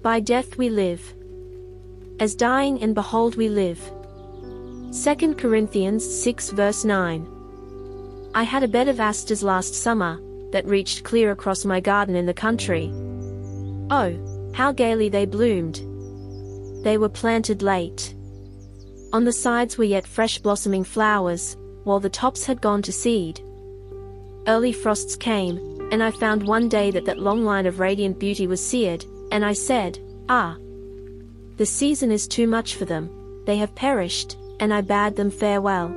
By death we live. As dying, and behold we live. 2 Corinthians 6 verse 9. I had a bed of asters last summer, that reached clear across my garden in the country. Oh, how gaily they bloomed! They were planted late. On the sides were yet fresh blossoming flowers, while the tops had gone to seed. Early frosts came, and I found one day that long line of radiant beauty was seared, and I said, "Ah! The season is too much for them, they have perished," and I bade them farewell.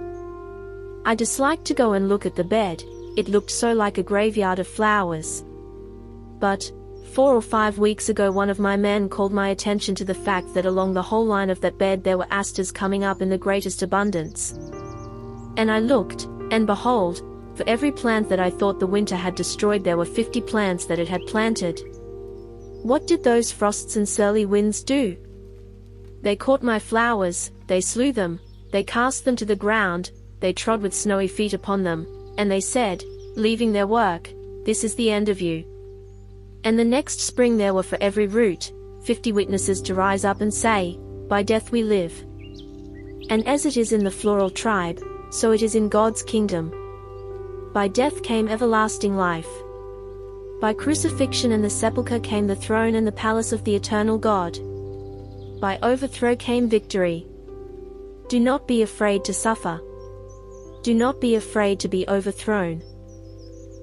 I disliked to go and look at the bed, it looked so like a graveyard of flowers. But 4 or 5 weeks ago one of my men called my attention to the fact that along the whole line of that bed there were asters coming up in the greatest abundance. And I looked, and behold, for every plant that I thought the winter had destroyed there were 50 plants that it had planted. What did those frosts and surly winds do? They caught my flowers, they slew them, they cast them to the ground, they trod with snowy feet upon them, and they said, leaving their work, "This is the end of you." And the next spring there were for every root, 50 witnesses to rise up and say, "By death we live." And as it is in the floral tribe, so it is in God's kingdom. By death came everlasting life. By crucifixion and the sepulchre came the throne and the palace of the eternal God. By overthrow came victory. Do not be afraid to suffer. Do not be afraid to be overthrown.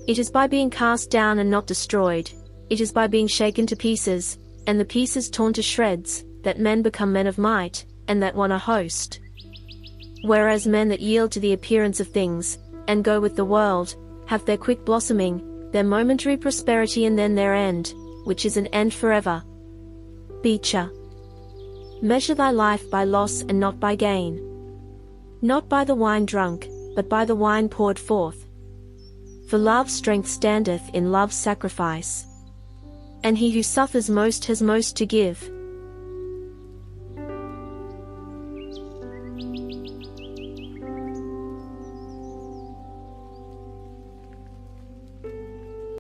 It is by being cast down and not destroyed, it is by being shaken to pieces, and the pieces torn to shreds, that men become men of might, and that won a host. Whereas men that yield to the appearance of things, and go with the world, have their quick blossoming, their momentary prosperity and then their end, which is an end forever. Beecher. Measure thy life by loss and not by gain. Not by the wine drunk, but by the wine poured forth. For love's strength standeth in love's sacrifice. And he who suffers most has most to give.